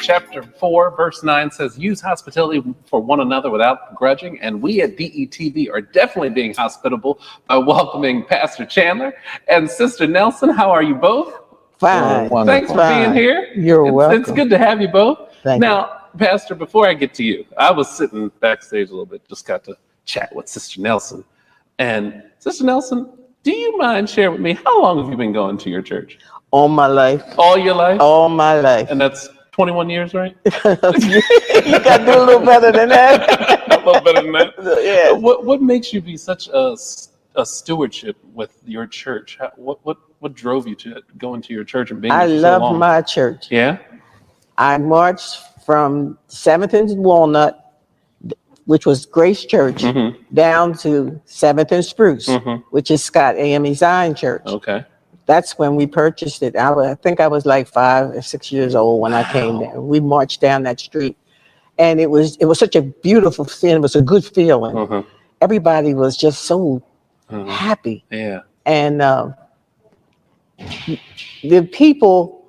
chapter 4, verse 9 says, use hospitality for one another without grudging. And we at DETV are definitely being hospitable by welcoming Pastor Chandler and Sister Nelson. How are you both? Fine. Thanks for being here. You're welcome. It's good to have you both. Thank now, Pastor, before I get to you, I was sitting backstage a little bit, just got to chat with Sister Nelson. And Sister Nelson, do you mind sharing with me, how long have you been going to your church? All my life. All your life? All my life. And that's 21 years, right? You got to do a little better than that. A little better than that? Yeah. What makes you be such a stewardship with your church? What drove you to go into your church and being there for so long? I love my church. Yeah? I marched from 7th and Walnut, which was Grace Church, down to 7th and Spruce, which is Scott AME Zion Church. Okay. That's when we purchased it. I think I was like 5 or 6 years old when I came there. We marched down that street, and it was such a beautiful feeling. It was a good feeling. Everybody was just so happy. Yeah. And the people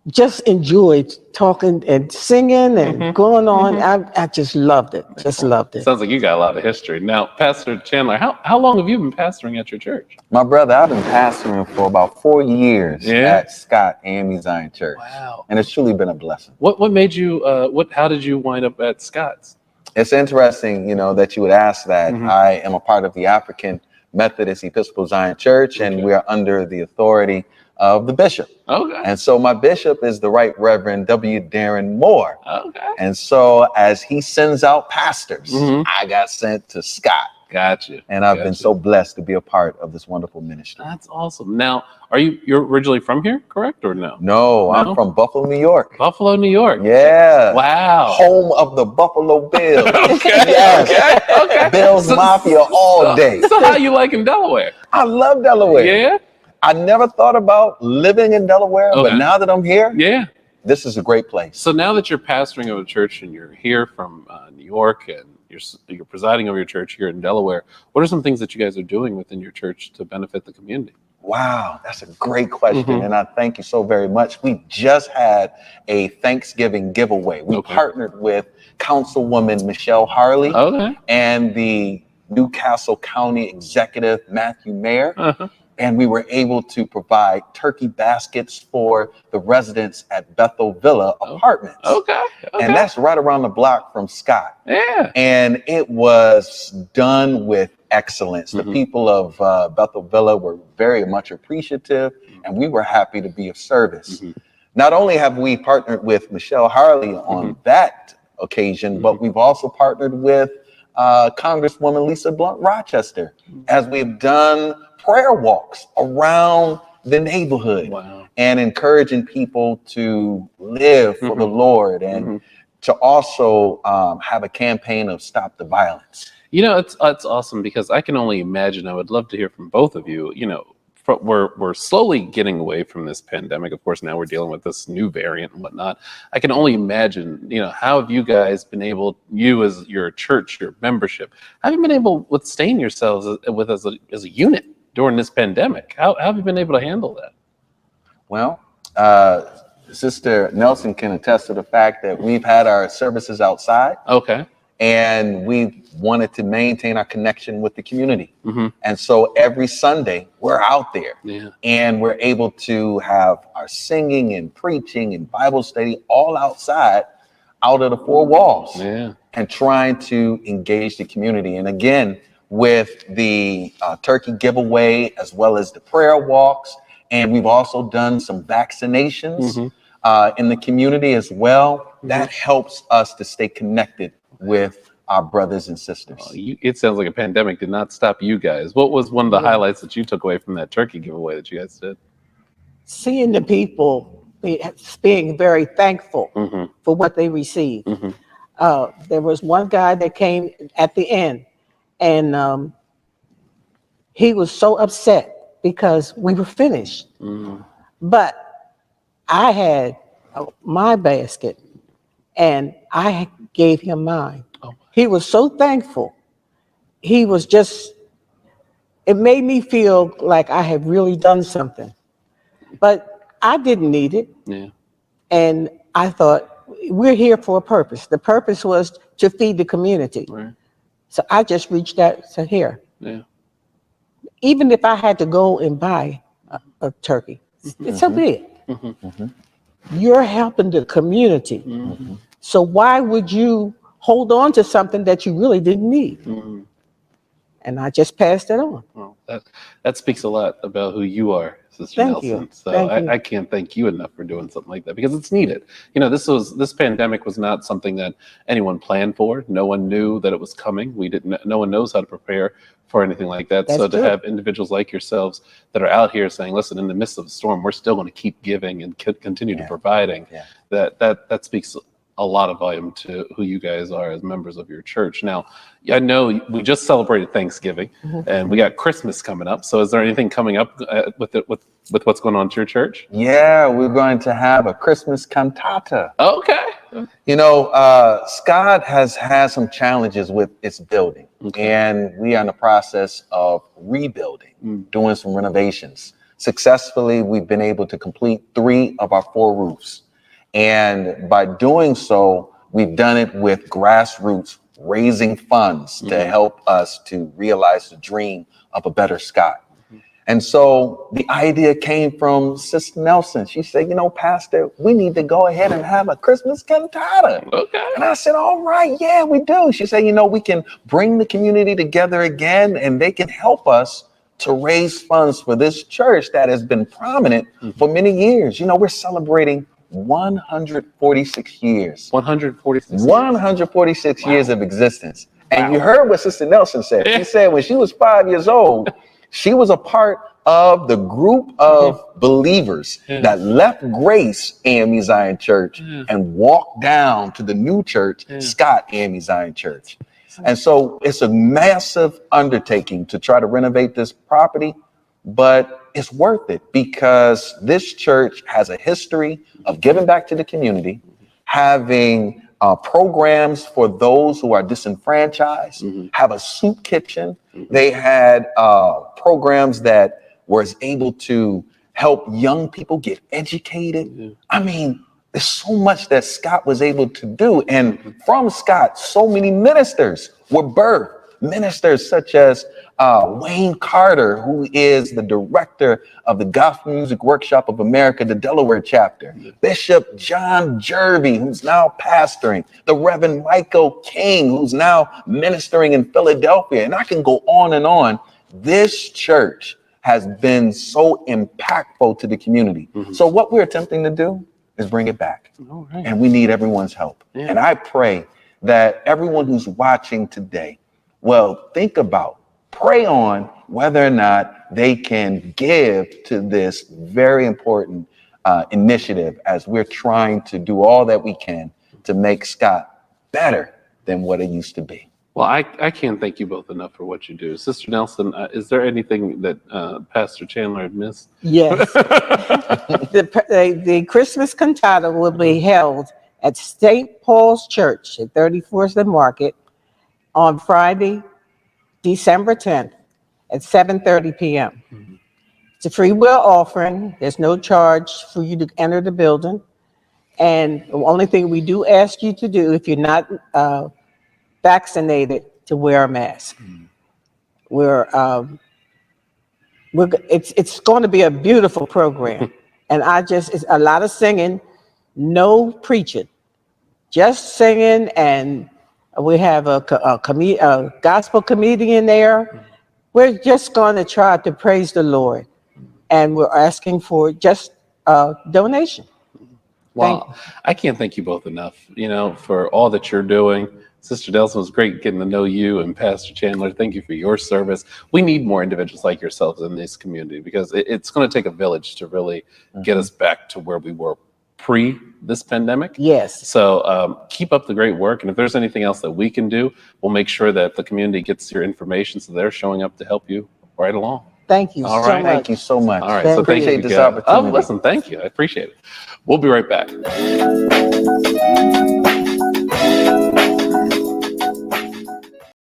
just enjoyed talking and singing and going on. I just loved it. Just loved it. Sounds like you got a lot of history. Now, Pastor Chandler, how long have you been pastoring at your church? My brother, I've been pastoring for about 4 years at Scott AME Zion Church. Wow. And it's truly been a blessing. What made you, how did you wind up at Scott's? It's interesting, that you would ask that. I am a part of the African Methodist Episcopal Zion Church, and we are under the authority of the bishop. Okay. And so my bishop is the Right Reverend W. Darren Moore. Okay. And so as he sends out pastors, I got sent to Scott. Gotcha. And I've been so blessed to be a part of this wonderful ministry. That's awesome. Now, you're originally from here, correct, or no? No, I'm from Buffalo, New York. Buffalo, New York. Yeah. Wow. Home of the Buffalo Bills. Okay. Yes. Okay. Bills Mafia all day. So how you liking Delaware? I love Delaware. Yeah. I never thought about living in Delaware, but now that I'm here, this is a great place. So now that you're pastoring of a church and you're here from New York and you're presiding over your church here in Delaware, what are some things that you guys are doing within your church to benefit the community? Wow, that's a great question. And I thank you so very much. We just had a Thanksgiving giveaway. We partnered with Councilwoman Michelle Harley and the Newcastle County Executive Matthew Mayer. And we were able to provide turkey baskets for the residents at Bethel Villa Apartments. Okay. And that's right around the block from Scott. Yeah. And it was done with excellence. The people of Bethel Villa were very much appreciative, and we were happy to be of service. Not only have we partnered with Michelle Harley on that occasion, but we've also partnered with Congresswoman Lisa Blunt Rochester, as we've done prayer walks around the neighborhood and encouraging people to live for the Lord and to also have a campaign of Stop the Violence. It's awesome because I can only imagine. I would love to hear from both of you. We're slowly getting away from this pandemic. Of course, now we're dealing with this new variant and whatnot. I can only imagine, how have you guys been able, you as your church, your membership, have you been able to withstand yourselves as a unit during this pandemic? How have you been able to handle that? Well, Sister Nelson can attest to the fact that we've had our services outside. Okay. And we've wanted to maintain our connection with the community. And so every Sunday we're out there and we're able to have our singing and preaching and Bible study all outside, out of the four walls, and trying to engage the community. And again, with the turkey giveaway, as well as the prayer walks. And we've also done some vaccinations in the community as well. That helps us to stay connected with our brothers and sisters. It sounds like a pandemic did not stop you guys. What was one of the highlights that you took away from that turkey giveaway that you guys did? Seeing the people being very thankful for what they received. There was one guy that came at the end, and he was so upset because we were finished. But I had my basket and I gave him mine. He was so thankful. He was just, it made me feel like I had really done something. But I didn't need it. And I thought, we're here for a purpose. The purpose was to feed the community. Right. So I just reached out to here. Yeah. Even if I had to go and buy a turkey, it's so be it. You're helping the community. So why would you hold on to something that you really didn't need? And I just passed it on. Well, that speaks a lot about who you are, Sister Thank Nelson. you. So Thank you. I can't thank you enough for doing something like that, because it's needed. You know, this pandemic was not something that anyone planned for. No one knew that it was coming. No one knows how to prepare for anything like that. That's so to true. have individuals like yourselves that are out here saying, listen, in the midst of the storm, we're still going to keep giving and continue to providing. That speaks a lot of volume to who you guys are as members of your church. Now, I know we just celebrated Thanksgiving and we got Christmas coming up. So is there anything coming up with what's going on at your church? Yeah, we're going to have a Christmas cantata. Okay. You know, Scott has had some challenges with its building, and we are in the process of rebuilding, doing some renovations. Successfully, we've been able to complete 3 of our 4 roofs. And by doing so, we've done it with grassroots, raising funds to help us to realize the dream of a better Scott. And so the idea came from Sister Nelson. She said, you know, Pastor, we need to go ahead and have a Christmas cantata. Okay. And I said, all right, yeah, we do. She said, you know, we can bring the community together again, and they can help us to raise funds for this church that has been prominent for many years. You know, we're celebrating 146 years. 146. 146 years of existence. And you heard what Sister Nelson said. She said when she was 5 years old, she was a part of the group of believers that left Grace AME Zion Church and walked down to the new church, Scott AME Zion Church. And so it's a massive undertaking to try to renovate this property, but it's worth it because this church has a history of giving back to the community, having programs for those who are disenfranchised, have a soup kitchen. They had programs that was able to help young people get educated. I mean, there's so much that Scott was able to do. And from Scott, so many ministers were birthed. Ministers such as Wayne Carter, who is the director of the Gospel Music Workshop of America, the Delaware chapter. Bishop John Jervey, who's now pastoring. The Reverend Michael King, who's now ministering in Philadelphia. And I can go on and on. This church has been so impactful to the community. So what we're attempting to do is bring it back. And we need everyone's help. And I pray that everyone who's watching today will think about, pray on whether or not they can give to this very important initiative as we're trying to do all that we can to make Scott better than what it used to be. Well, I can't thank you both enough for what you do. Sister Nelson, is there anything that Pastor Chandler had missed? Yes. The Christmas cantata will be held at St. Paul's Church at 34th and Market on Friday, December 10th at 7:30 p.m. It's a free will offering. There's no charge for you to enter the building. And the only thing we do ask you to do, if you're not vaccinated, to wear a mask. It's going to be a beautiful program. And it's a lot of singing, no preaching, just singing. And we have a gospel comedian there. We're just going to try to praise the Lord. And we're asking for just a donation. Well, I can't thank you both enough, for all that you're doing. Sister Nelson, was great getting to know you, and Pastor Chandler, thank you for your service. We need more individuals like yourselves in this community because it's going to take a village to really get us back to where we were pre this pandemic. Yes. So keep up the great work. And if there's anything else that we can do, we'll make sure that the community gets your information so they're showing up to help you right along. Thank you so much. Thank you so much. All right. Thank So thank appreciate you. this guys. opportunity. Listen, thank you. I appreciate it. We'll be right back.